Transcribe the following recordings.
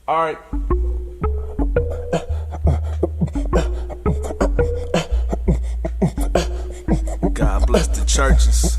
Alright. God bless the churches.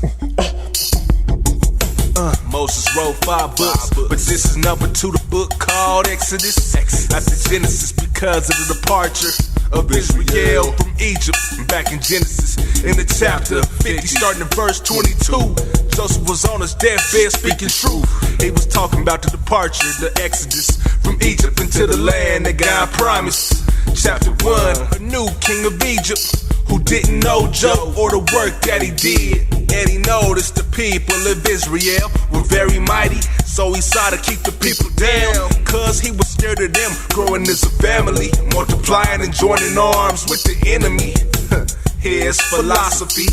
Moses wrote 5 books, but this is number 2, the book called Exodus. After Genesis, because of the departure of Israel from Egypt. Back in Genesis, in the chapter 50, starting at verse 22, Joseph was on his deathbed speaking truth. He was talking about the departure, the Exodus from Egypt into the land that God promised. Chapter 1, a new king of Egypt who didn't know Joe or the work that he did. And he noticed the people of Israel were very mighty, so he sought to keep the people down, cause he was scared of them growing as a family, multiplying and joining arms with the enemy. Here's philosophy,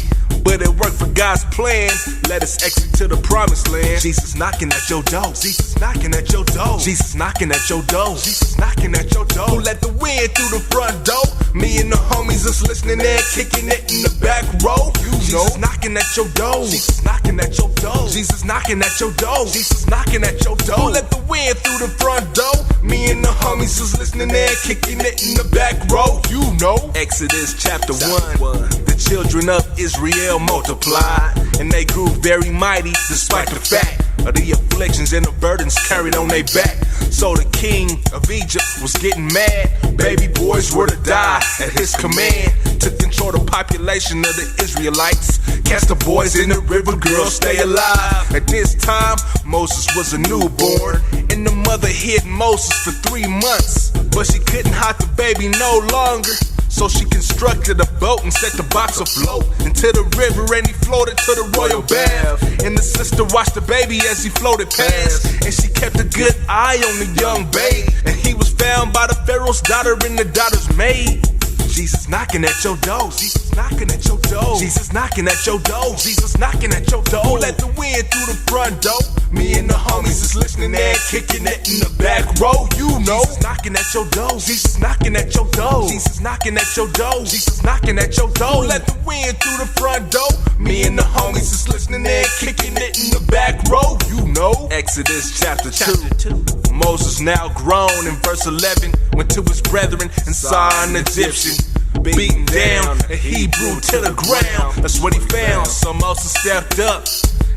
but it worked for God's plan. Let us exit to the promised land. Jesus knocking at your door. Jesus knocking at your door. Jesus knocking at your door. Jesus knocking at your door. Who let the wind through the front door? Me and the homies is listening and kicking it in the back row. Jesus knocking at your door. Jesus knocking at your door. Jesus knocking at your door. Jesus knocking at your door. Who let the wind through the front door? Me and the homies is listening and kicking it in the back row. You know. Exodus chapter 1. The children of Israel multiplied, and they grew very mighty despite the fact of the afflictions and the burdens carried on their back. So the king of Egypt was getting mad. Baby boys were to die at his command. To control the population of the Israelites, cast the boys in the river, girls stay alive. At this time, Moses was a newborn, and the mother hid Moses for 3 months. But she couldn't hide the baby no longer, so she constructed a boat and set the box afloat into the river, and he floated to the royal bath. And the sister watched the baby as he floated past, and she kept a good eye on the young babe. And he was found by the Pharaoh's daughter and the daughter's maid. Jesus knocking at your door. Jesus knocking at your door. Jesus knocking at your door. Jesus knocking at your door. Who let the wind through the front door? Me and the homies is listening and kicking it in the back row. You know. Jesus knocking at your door. Jesus knocking at your door. Jesus knocking at your door. Jesus knocking at your door. Who let the wind through the front door? Me and the homies is listening and kicking it in the back row. You know. Exodus chapter 2. Moses, now grown, in verse 11, went to his brethren and saw an Egyptian beaten down, a Hebrew to the ground. That's what he found. So Moses stepped up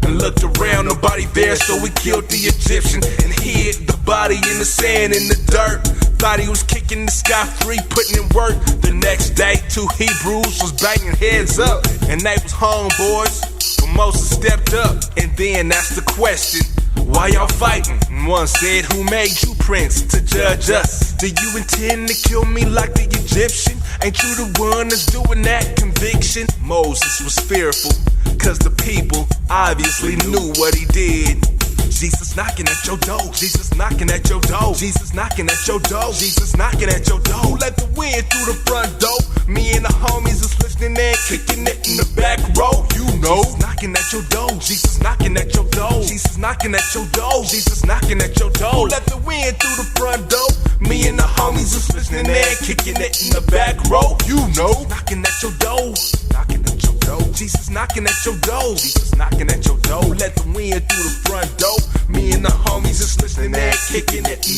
and looked around, nobody there, so he killed the Egyptian and hid the body in the sand, in the dirt. Thought he was kicking the sky free, putting in work. The next day, 2 Hebrews was banging heads up, and they was homeboys. But Moses stepped up, and then asked the question, why y'all fighting? And one said, who made you prince to judge us? Do you intend to kill me like the Egyptian? Ain't you the one that's doing that conviction? Moses was fearful, cause the people obviously knew what he did. Jesus knocking at your door. Jesus knocking at your door. Jesus knocking at your door. Jesus knocking at your door. Who let the wind through the front door? Me and the homies is listening and kicking it in the back row. You know. Jesus knocking at your door. Jesus knocking at your door. Jesus knocking at your door. Jesus knocking at your door. Who let the wind through the front door? Me and the homies is listening and kicking it in the back row. You know. Knocking at your door. Knocking at your door. Jesus knocking at your door. Jesus knocking at your door. Let the wind through the front door. Me and the homies is listening and kicking it in